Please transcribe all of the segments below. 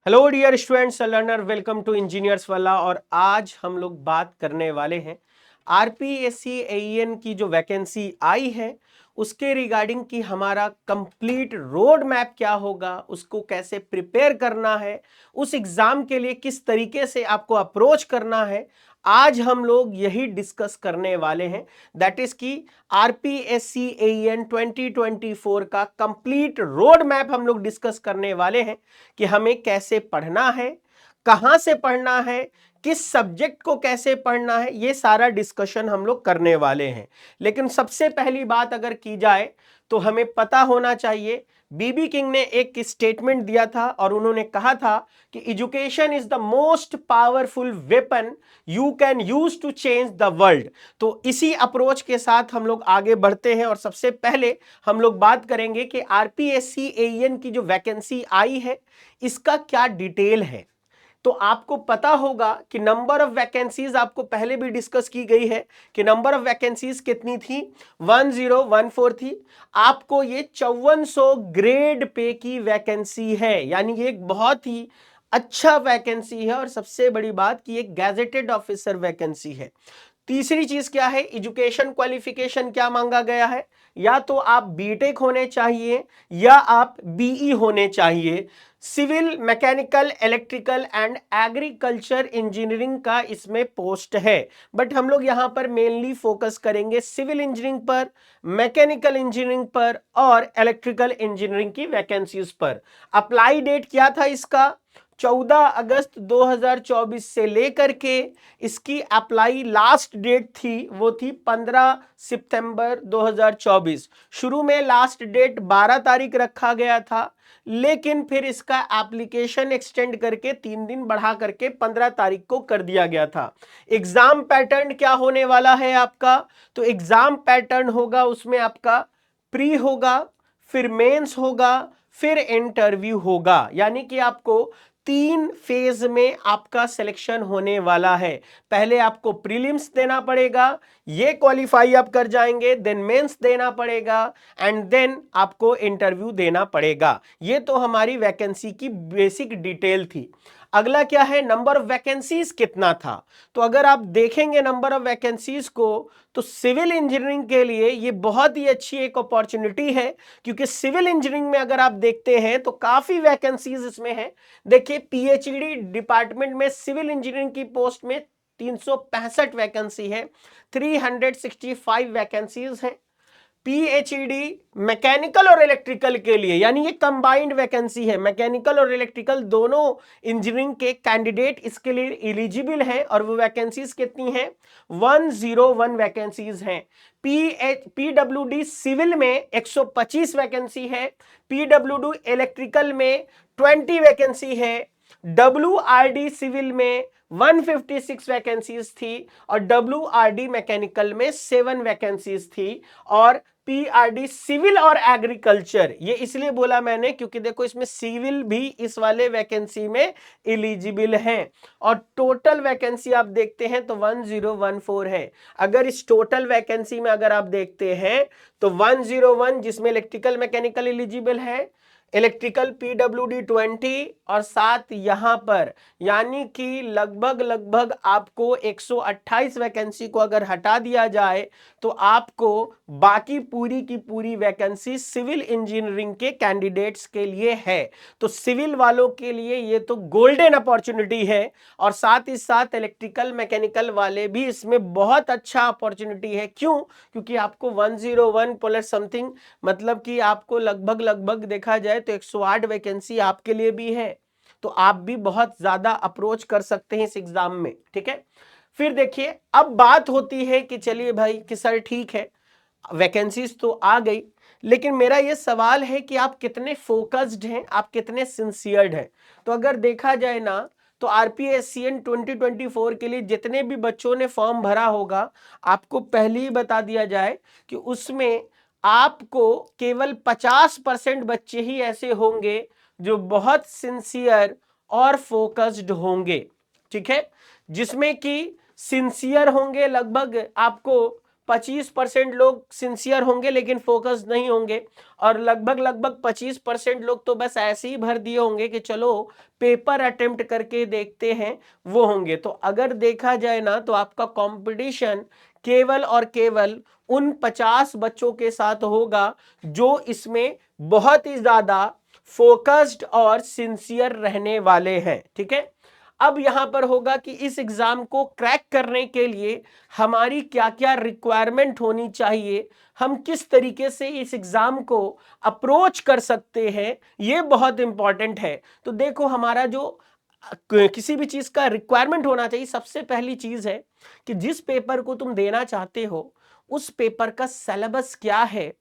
Hello dear students learner, welcome to engineers वाला। और आज हम लोग बात करने वाले हैं आरपीएससी एईएन की जो वैकेंसी आई है उसके रिगार्डिंग कि हमारा कंप्लीट रोड मैप क्या होगा, उसको कैसे प्रिपेयर करना है, उस एग्जाम के लिए किस तरीके से आपको अप्रोच करना है। आज हम लोग यही डिस्कस करने वाले हैं। दैट इज कि आरपीएससी एईएन 2024 का कंप्लीट रोड मैप हम लोग डिस्कस करने वाले हैं कि हमें कैसे पढ़ना है, कहां से पढ़ना है, किस सब्जेक्ट को कैसे पढ़ना है, ये सारा डिस्कशन हम लोग करने वाले हैं। लेकिन सबसे पहली बात अगर की जाए तो हमें पता होना चाहिए, बीबी किंग ने एक स्टेटमेंट दिया था और उन्होंने कहा था कि education is the most powerful weapon you can use to change the world. तो इसी अप्रोच के साथ हम लोग आगे बढ़ते हैं और सबसे पहले हम लोग बात करेंगे कि आरपीएससी एईएन की जो वैकेंसी आई है इसका क्या डिटेल है। तो आपको पता होगा कि नंबर ऑफ वैकेंसीज आपको पहले भी डिस्कस की गई है कि नंबर ऑफ वैकेंसीज कितनी थी, 1014 थी। आपको ये 5400 ग्रेड पे की वैकेंसी है, यानी ये एक बहुत ही अच्छा वैकेंसी है और सबसे बड़ी बात कि एक गैजेटेड ऑफिसर वैकेंसी है। तीसरी चीज क्या है, एजुकेशन क्वालिफिकेशन क्या मांगा गया है, या तो आप बीटेक होने चाहिए या आप बीई होने चाहिए। Civil, mechanical, electrical and agriculture engineering का इसमें पोस्ट है, बट हम लोग यहां पर मेनली फोकस करेंगे सिविल इंजीनियरिंग पर, मैकेनिकल इंजीनियरिंग पर और इलेक्ट्रिकल इंजीनियरिंग की वैकेंसीज पर। अप्लाई डेट क्या था इसका, 14 अगस्त 2024 से लेकर के इसकी अप्लाई लास्ट डेट थी वो थी 15 सितंबर 2024। शुरू में लास्ट डेट 12 तारीख रखा गया था, लेकिन फिर इसका एप्लीकेशन एक्सटेंड करके 3 दिन बढ़ा करके 15 तारीख को कर दिया गया था। एग्जाम पैटर्न क्या होने वाला है आपका, तो एग्जाम पैटर्न होगा उसमें आपका प्री होगा, फिर मेंस होगा, फिर इंटरव्यू होगा, यानी कि आपको 3 फेज में आपका सिलेक्शन होने वाला है। पहले आपको प्रीलिम्स देना पड़ेगा, ये क्वालिफाई आप कर जाएंगे, देन मेंस देना पड़ेगा एंड देन आपको इंटरव्यू देना पड़ेगा। ये तो हमारी वैकेंसी की बेसिक डिटेल थी। अगला क्या है, नंबर ऑफ वैकेंसीज कितना था। तो अगर आप देखेंगे नंबर ऑफ वैकेंसीज को तो सिविल इंजीनियरिंग के लिए ये बहुत ही अच्छी एक अपॉर्चुनिटी है, क्योंकि सिविल इंजीनियरिंग में अगर आप देखते हैं तो काफी वैकेंसीज इसमें है। देखिए पीएचडी डिपार्टमेंट में सिविल इंजीनियरिंग की पोस्ट में 365 वैकेंसी है, 365 वैकेंसीज है। पीएचडी मैकेनिकल और इलेक्ट्रिकल के लिए, यानी ये कंबाइंड वैकेंसी है, मैकेनिकल और इलेक्ट्रिकल दोनों इंजीनियरिंग के कैंडिडेट इसके लिए एलिजिबल हैं और वो वैकेंसीज कितनी हैं, 101 वैकेंसीज हैं। पीडब्ल्यूडी सिविल में 125 वैकेंसी है, पीडब्ल्यूडी इलेक्ट्रिकल में 20 वैकेंसी है, डब्ल्यूआरडी सिविल में 156 वैकेंसीज थी और डब्ल्यूआरडी मैकेनिकल में 7 वैकेंसीज थी। और पीआरडी सिविल और एग्रीकल्चर, ये इसलिए बोला मैंने क्योंकि देखो इसमें सिविल भी इस वाले वैकेंसी में एलिजिबल है। और टोटल वैकेंसी आप देखते हैं तो 1014 है। अगर इस टोटल वैकेंसी में अगर आप देखते हैं तो 101 जिसमें इलेक्ट्रिकल मैकेनिकल एलिजिबल है, इलेक्ट्रिकल पीडब्ल्यूडी 20 और साथ यहां पर, यानी कि लगभग आपको 128 वैकेंसी को अगर हटा दिया जाए तो आपको बाकी पूरी की पूरी वैकेंसी सिविल इंजीनियरिंग के कैंडिडेट्स के लिए है। तो सिविल वालों के लिए ये तो गोल्डन अपॉर्चुनिटी है और साथ ही साथ इलेक्ट्रिकल मैकेनिकल वाले भी इसमें बहुत अच्छा अपॉर्चुनिटी है। क्यों, क्योंकि आपको 101 प्लस समथिंग, मतलब कि आपको लगभग देखा जाए तो 108 वैकेंसी आपके लिए भी है। तो आप भी बहुत ज्यादा अप्रोच कर सकते हैं इस एग्जाम में, ठीक है। फिर देखिए अब बात होती है कि चलिए भाई कि सर ठीक है वैकेंसीज तो आ गई, लेकिन मेरा ये सवाल है कि आप कितने फोकस्ड हैं, आप कितने सिंसियर्ड हैं। तो अगर देखा जाए ना तो आरपीएससीएन 2024 के लिए जितने भी बच्चों ने फॉर्म भरा होगा, आपको पहले ही बता दिया जाए कि उसमें आपको केवल 50% बच्चे ही ऐसे होंगे जो बहुत सिंसियर और फोकस्ड होंगे, ठीक है। जिसमें कि सिंसियर होंगे लगभग आपको 25% लोग सिंसियर होंगे लेकिन फोकस नहीं होंगे, और लगभग 25% लोग तो बस ऐसे ही भर दिए होंगे कि चलो पेपर अटेम्प्ट करके देखते हैं, वो होंगे। तो अगर देखा जाए ना तो आपका कंपटीशन केवल और केवल उन 50 बच्चों के साथ होगा जो इसमें बहुत ही ज्यादा फोकस्ड और सिंसियर रहने वाले हैं, ठीक है। अब यहां पर होगा कि इस एग्जाम को क्रैक करने के लिए हमारी क्या क्या रिक्वायरमेंट होनी चाहिए, हम किस तरीके से इस एग्जाम को अप्रोच कर सकते हैं, ये बहुत इंपॉर्टेंट है। तो देखो, हमारा जो किसी भी चीज का रिक्वायरमेंट होना चाहिए, सबसे पहली चीज है कि जिस पेपर को तुम देना चाहते हो उस पेपर का सिलेबस क्या है,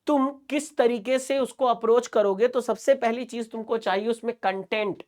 तुम किस तरीके से उसको अप्रोच करोगे। तो सबसे पहली चीज तुमको चाहिए उसमें कंटेंट।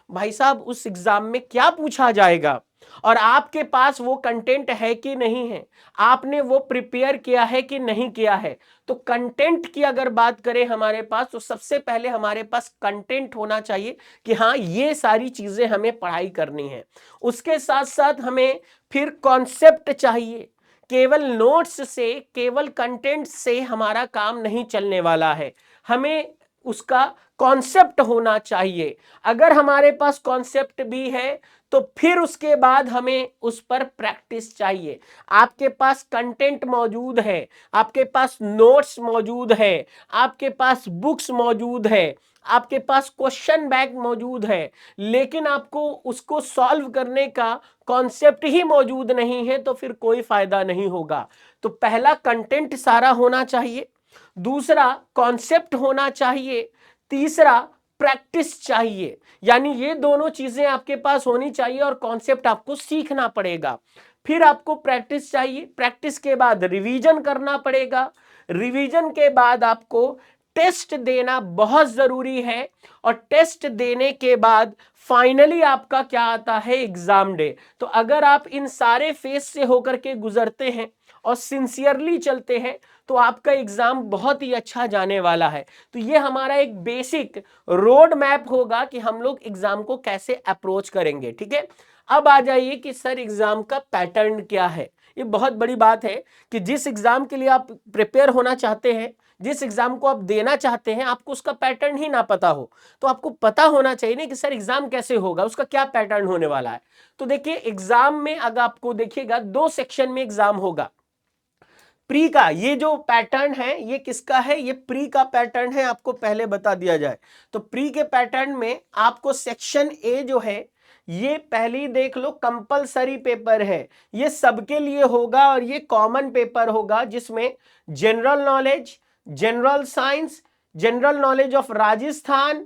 भाई साहब, उस एग्जाम में क्या पूछा जाएगा और आपके पास वो कंटेंट है कि नहीं है, आपने वो प्रिपेयर किया है कि नहीं किया है। तो कंटेंट की अगर बात करें हमारे पास, तो सबसे पहले हमारे पास कंटेंट होना चाहिए कि हाँ, ये सारी चीजें हमें पढ़ाई करनी है। उसके साथ साथ हमें फिर कॉन्सेप्ट चाहिए। केवल नोट्स से, केवल कंटेंट से हमारा काम नहीं चलने वाला है, हमें उसका कॉन्सेप्ट होना चाहिए। अगर हमारे पास कॉन्सेप्ट भी है तो फिर उसके बाद हमें उस पर प्रैक्टिस चाहिए। आपके पास कंटेंट मौजूद है, आपके पास नोट्स मौजूद है, आपके पास बुक्स मौजूद है, आपके पास क्वेश्चन बैंक मौजूद है, लेकिन आपको उसको सॉल्व करने का कॉन्सेप्ट ही मौजूद नहीं है, तो फिर कोई फायदा नहीं होगा। तो पहला कंटेंट सारा होना चाहिए, दूसरा कॉन्सेप्ट होना चाहिए, तीसरा प्रैक्टिस चाहिए। यानी ये दोनों चीजें आपके पास होनी चाहिए और कॉन्सेप्ट आपको सीखना पड़ेगा। फिर आपको प्रैक्टिस चाहिए, प्रैक्टिस के बाद रिवीजन करना पड़ेगा, रिवीजन के बाद आपको टेस्ट देना बहुत जरूरी है, और टेस्ट देने के बाद फाइनली आपका क्या आता है, एग्जाम डे। तो अगर आप इन सारे फेज से होकर के गुजरते हैं और सिंसियरली चलते हैं तो आपका एग्जाम बहुत ही अच्छा जाने वाला है। तो ये हमारा एक बेसिक रोड मैप होगा कि हम लोग एग्जाम को कैसे अप्रोच करेंगे, ठीक है। अब आ जाइए कि सर एग्जाम का पैटर्न क्या है। ये बहुत बड़ी बात है कि जिस एग्जाम के लिए आप प्रिपेयर होना चाहते हैं, जिस एग्जाम को आप देना चाहते हैं, आपको उसका पैटर्न ही ना पता हो तो आपको पता होना चाहिए ना कि सर एग्जाम कैसे होगा, उसका क्या पैटर्न होने वाला है। तो देखिए, एग्जाम में अगर आपको देखिएगा 2 सेक्शन में एग्जाम होगा। प्री का ये जो पैटर्न है ये किसका है, ये प्री का पैटर्न है, आपको पहले बता दिया जाए। तो प्री के पैटर्न में आपको सेक्शन ए जो है, ये पहली देख लो, कंपलसरी पेपर है, ये सबके लिए होगा और ये कॉमन पेपर होगा, जिसमें general knowledge, general science, general knowledge of Rajasthan,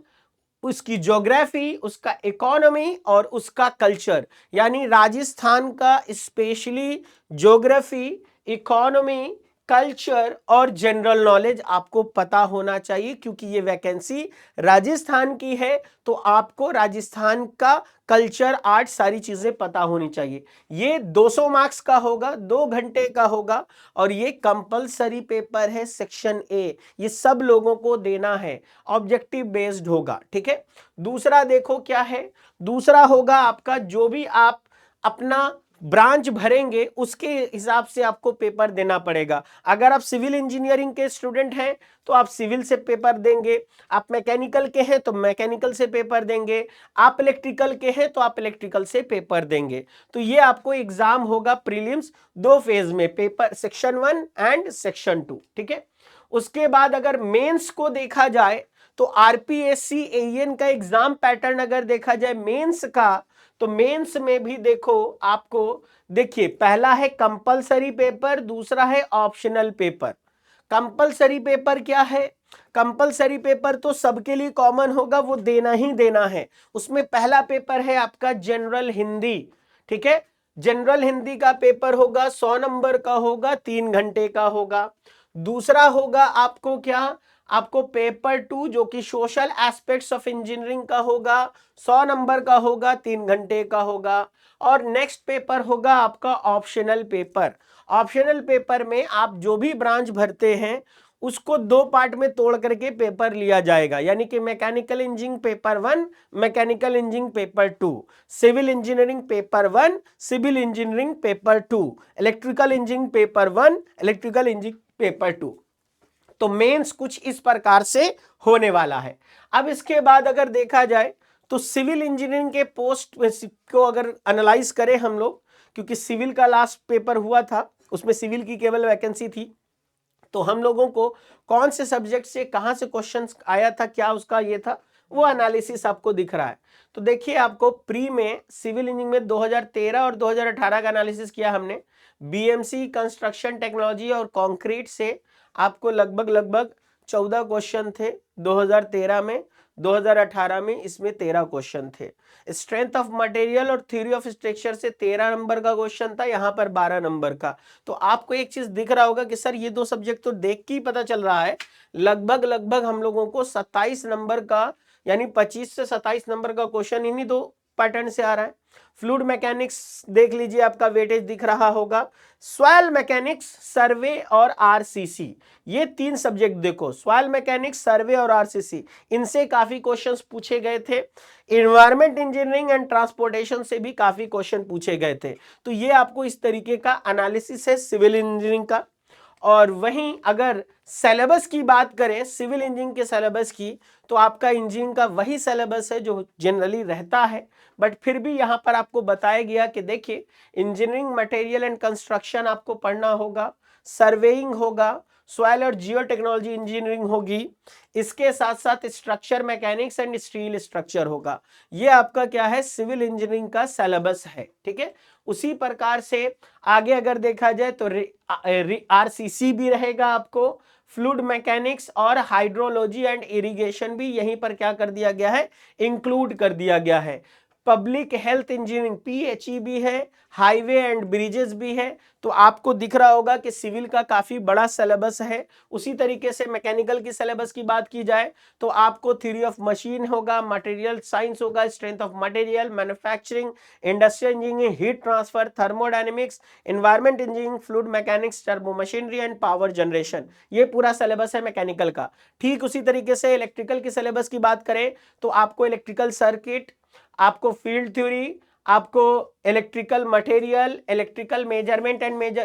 उसकी ज्योग्राफी, उसका इकोनॉमी और उसका कल्चर, यानी राजस्थान का स्पेशली ज्योग्राफी, इकोनॉमी, कल्चर और जनरल नॉलेज आपको पता होना चाहिए, क्योंकि ये वैकेंसी राजस्थान की है तो आपको राजस्थान का कल्चर, आर्ट, सारी चीजें पता होनी चाहिए। ये 200 मार्क्स का होगा, 2 घंटे का होगा, और ये कंपलसरी पेपर है सेक्शन ए, ये सब लोगों को देना है, ऑब्जेक्टिव बेस्ड होगा, ठीक है। दूसरा देखो क्या है, दूसरा होगा आपका जो भी आप अपना ब्रांच भरेंगे उसके हिसाब से आपको पेपर देना पड़ेगा। अगर आप सिविल इंजीनियरिंग के स्टूडेंट हैं तो आप सिविल से पेपर देंगे, आप मैकेनिकल के हैं तो मैकेनिकल से पेपर देंगे, आप इलेक्ट्रिकल के हैं तो आप इलेक्ट्रिकल से पेपर देंगे। तो ये आपको एग्जाम होगा प्रीलिम्स 2 फेज में, पेपर सेक्शन 1 एंड सेक्शन 2, ठीक है। उसके बाद अगर मेंस को देखा जाए तो आरपीएससी एईएन का एग्जाम पैटर्न अगर देखा जाए मेंस का, तो मेंस में भी देखो आपको, देखिए पहला है कंपलसरी पेपर, दूसरा है ऑप्शनल पेपर। कंपलसरी पेपर क्या है, कंपलसरी पेपर तो सबके लिए कॉमन होगा, वो देना ही देना है। उसमें पहला पेपर है आपका जनरल हिंदी, ठीक है। जनरल हिंदी का पेपर होगा, 100 नंबर का होगा, 3 घंटे का होगा। दूसरा होगा आपको क्या, आपको पेपर 2 जो कि सोशल एस्पेक्ट्स ऑफ इंजीनियरिंग का होगा, 100 नंबर का होगा, 3 घंटे का होगा। और नेक्स्ट पेपर होगा आपका ऑप्शनल पेपर। ऑप्शनल पेपर में आप जो भी ब्रांच भरते हैं उसको दो पार्ट में तोड़ करके पेपर लिया जाएगा, यानी कि mechanical engineering paper 1, mechanical engineering paper 2, civil engineering paper 1, civil engineering paper 2, electrical engineering paper 1, electrical engineering paper 2। तो मेंस कुछ इस प्रकार से होने वाला है। अब इसके बाद अगर देखा जाए तो सिविल इंजीनियरिंग के पोस्ट को अगर एनालाइज करें हम लोग, क्योंकि सिविल का लास्ट पेपर हुआ था, उसमें सिविल की केवल वैकेंसी थी, तो हम लोगों को कौन से सब्जेक्ट से कहां से क्वेश्चन आया था, क्या उसका ये था, वो एनालिसिस आपको दिख रहा है। तो देखिए आपको प्री में सिविल इंजीनियरिंग में 2013 और 2018 का एनालिसिस किया हमने। बीएमसी कंस्ट्रक्शन टेक्नोलॉजी और कंक्रीट से आपको लगभग 14 क्वेश्चन थे 2013 में, 2018 में इसमें 13 क्वेश्चन थे। स्ट्रेंथ ऑफ मटेरियल और थ्योरी ऑफ स्ट्रक्चर से 13 नंबर का क्वेश्चन था, यहाँ पर 12 नंबर का। तो आपको एक चीज दिख रहा होगा कि सर ये दो सब्जेक्ट तो देख के ही पता चल रहा है, लगभग हम लोगों को 27 नंबर का, यानी 25 से 27 नंबर का क्वेश्चन इन्हीं दो पैटर्न से आ रहा है। फ्लूइड मैकेनिक्स देख लीजिए, आपका वेटेज दिख रहा होगा। सॉइल मैकेनिक्स, सर्वे और आरसीसी, ये तीन सब्जेक्ट देखो, सॉइल मैकेनिक्स, सर्वे और आरसीसी, इनसे काफी क्वेश्चंस पूछे गए थे। एनवायरमेंट इंजीनियरिंग एंड ट्रांसपोर्टेशन से भी काफी क्वेश्चन पूछे गए थे। तो ये आपको इस तरीके का एनालिसिस है सिविल इंजीनियरिंग का। और वहीं अगर सिलेबस की बात करें सिविल इंजीनियरिंग के सिलेबस की, तो आपका इंजीनियरिंग का वही सिलेबस है जो जनरली रहता है, बट फिर भी यहां पर आपको बताया गया कि देखिए इंजीनियरिंग मटेरियल एंड कंस्ट्रक्शन आपको पढ़ना होगा, सर्वेइंग होगा, सॉइल और जियो टेक्नोलॉजी इंजीनियरिंग होगी, इसके साथ साथ structure mechanics and steel structure होगा। ये आपका क्या है, सिविल इंजीनियरिंग का सिलेबस है, ठीक है। उसी प्रकार से आगे अगर देखा जाए तो आरसीसी भी रहेगा आपको, फ्लूइड मैकेनिक्स और हाइड्रोलॉजी एंड इरिगेशन भी यहीं पर क्या कर दिया गया है, इंक्लूड कर दिया गया है। पब्लिक हेल्थ इंजीनियरिंग पीएचई भी है, हाईवे एंड ब्रिजेस भी है। तो आपको दिख रहा होगा कि सिविल का काफी बड़ा सिलेबस है। उसी तरीके से मैकेनिकल की सिलेबस की बात की जाए तो आपको थ्योरी ऑफ मशीन होगा, मटेरियल साइंस होगा, strength of material, manufacturing, industrial engineering, heat transfer, thermodynamics, environment engineering, fluid mechanics, turbo machinery and power generation, ये पूरा सिलेबस है मैकेनिकल का। ठीक उसी तरीके से इलेक्ट्रिकल की सिलेबस की बात करें तो आपको इलेक्ट्रिकल सर्किट, आपको फील्ड थ्योरी, आपको electrical material, electrical measurement and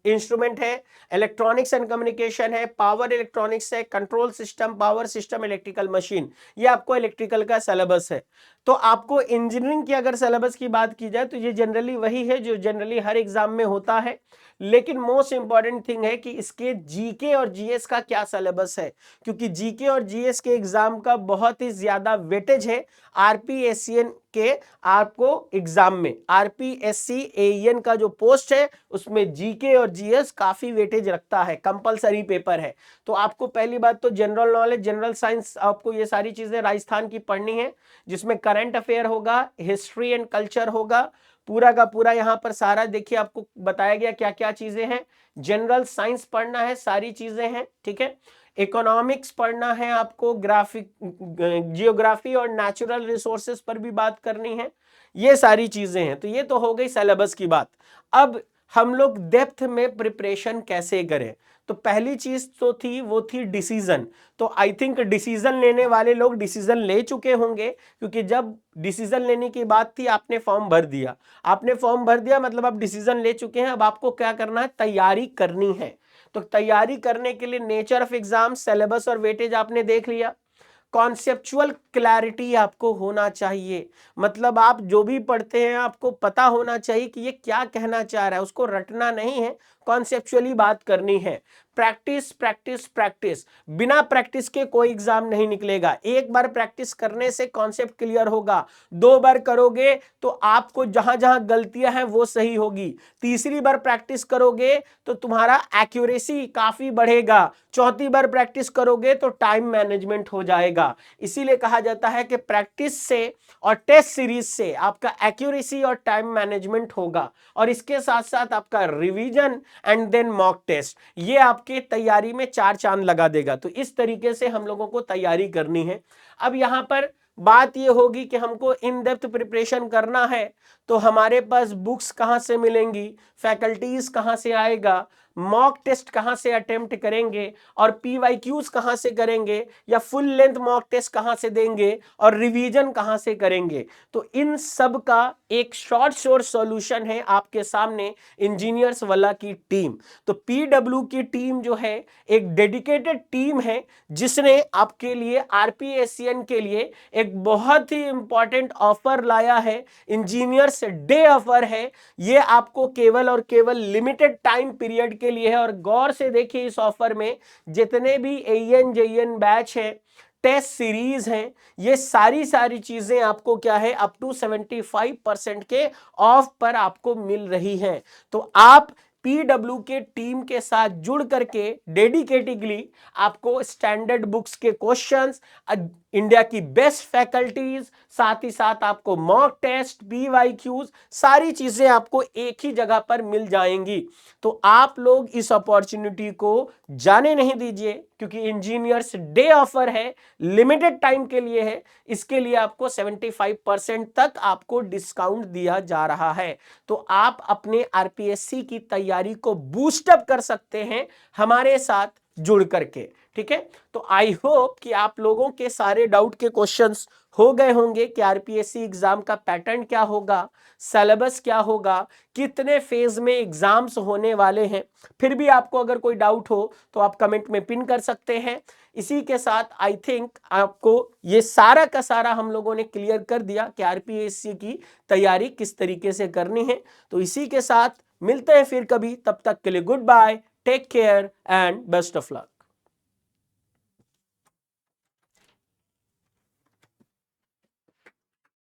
instrument है, इलेक्ट्रॉनिक्स एंड कम्युनिकेशन है, पावर इलेक्ट्रॉनिक्स है, control system, power system, electrical machine, ये आपको इलेक्ट्रिकल का सिलेबस है। तो आपको इंजीनियरिंग की अगर सिलेबस की बात की जाए तो ये जनरली वही है जो जनरली हर एग्जाम में होता है, लेकिन मोस्ट इंपॉर्टेंट थिंग है कि इसके जीके और जीएस का क्या सिलेबस है, क्योंकि जीके और जीएस के एग्जाम का बहुत ही ज्यादा वेटेज है आरपीएससीएन के आपको एग्जाम में। आरपीएससी एईएन का जो पोस्ट है उसमें जीके और जीएस काफी वेटेज रखता है, कंपलसरी पेपर है। तो आपको पहली बात तो जनरल नॉलेज, जनरल साइंस, आपको ये सारी चीजें राजस्थान की पढ़नी है, जिसमें करंट अफेयर होगा, हिस्ट्री एंड कल्चर होगा, पूरा का पूरा यहाँ पर सारा देखिए आपको बताया गया क्या क्या चीजें हैं। जनरल साइंस पढ़ना है, सारी चीजें हैं, ठीक है। इकोनॉमिक्स पढ़ना है आपको, ग्राफिक, जियोग्राफी और नेचुरल रिसोर्सेज पर भी बात करनी है, ये सारी चीजें हैं। तो ये तो हो गई सिलेबस की बात। अब हम लोग डेप्थ में प्रिपरेशन कैसे करें, तो पहली चीज तो थी वो थी डिसीजन। तो आई थिंक डिसीजन लेने वाले लोग डिसीजन ले चुके होंगे, क्योंकि जब डिसीजन लेने की बात थी आपने फॉर्म भर दिया, आपने फॉर्म भर दिया मतलब आप डिसीजन ले चुके हैं। अब आपको क्या करना है, तैयारी करनी है। तो तैयारी करने के लिए नेचर ऑफ एग्जाम, सिलेबस और वेटेज आपने देख लिया। कॉन्सेप्चुअल क्लैरिटी आपको होना चाहिए, मतलब आप जो भी पढ़ते हैं आपको पता होना चाहिए कि ये क्या कहना चाह रहा है, उसको रटना नहीं है, कॉन्सेप्चुअली बात करनी है। प्रैक्टिस प्रैक्टिस प्रैक्टिस, बिना प्रैक्टिस के कोई एग्जाम नहीं निकलेगा। एक बार प्रैक्टिस करने से कॉन्सेप्ट क्लियर होगा, दो बार करोगे तो आपको जहां जहां गलतियां हैं वो सही होगी, तीसरी बार प्रैक्टिस करोगे तो तुम्हारा एक्यूरेसी काफी बढ़ेगा, चौथी बार प्रैक्टिस करोगे तो टाइम मैनेजमेंट हो जाएगा। इसीलिए कहा जाता है कि प्रैक्टिस से और टेस्ट सीरीज से आपका एक्यूरेसी और टाइम मैनेजमेंट होगा, और इसके साथ साथ आपका revision and then mock test, ये आपके तैयारी में चार चांद लगा देगा। तो इस तरीके से हम लोगों को तैयारी करनी है। अब यहां पर बात ये होगी कि हमको इन डेप्थ प्रिपरेशन करना है, तो हमारे पास बुक्स कहां से मिलेंगी, फैकल्टीज कहां से आएगा, मॉक टेस्ट कहां से अटेम्प्ट करेंगे और पीवाईक्यूज कहां से करेंगे या फुल लेंथ मॉक टेस्ट कहां से देंगे और रिवीजन कहां से करेंगे, तो इन सब का एक शॉर्ट सॉल्यूशन है आपके सामने इंजीनियर्स वाला की टीम। तो पीडब्ल्यू की टीम जो है एक डेडिकेटेड टीम है जिसने आपके लिए आरपीएससीएन के लिए एक बहुत ही इंपॉर्टेंट ऑफर लाया है, इंजीनियर्स डे ऑफर है। ये आपको केवल और केवल लिमिटेड टाइम पीरियड के लिए है और गौर से देखिए इस ऑफर में जितने भी एएन जेईएन बैच है, टेस्ट सीरीज हैं, ये सारी चीजें आपको क्या है अप टू 75% के ऑफ पर आपको मिल रही हैं। तो आप पीडब्ल्यू के टीम के साथ जुड़ करके डेडिकेटेडली आपको स्टैंडर्ड बुक्स के क्वेश्चंस, इंडिया की बेस्ट फैकल्टीज, साथ ही साथ आपको मॉक टेस्ट, पीवाईक्यूज, सारी चीजें आपको एक ही जगह पर मिल जाएंगी। तो आप लोग इस अपॉर्चुनिटी को जाने नहीं दीजिए क्योंकि इंजीनियर्स डे ऑफर है, लिमिटेड टाइम के लिए है, इसके लिए आपको 75% तक आपको डिस्काउंट दिया जा रहा है। तो आप अपने आरपीएससी की तैयारी को बूस्ट अप कर सकते हैं हमारे साथ जुड़ करके, ठीक है। तो आई होप कि आप लोगों के सारे डाउट के क्वेश्चंस हो गए होंगे कि आरपीएससी एग्जाम का पैटर्न क्या होगा, सिलेबस क्या होगा, कितने फेज में एग्जाम्स होने वाले हैं। फिर भी आपको अगर कोई डाउट हो तो आप कमेंट में पिन कर सकते हैं। इसी के साथ आई थिंक आपको ये सारा का सारा हम लोगों ने क्लियर कर दिया कि आरपीएससी की तैयारी किस तरीके से करनी है। तो इसी के साथ मिलते हैं फिर कभी, तब तक के लिए goodbye, take care and best of luck.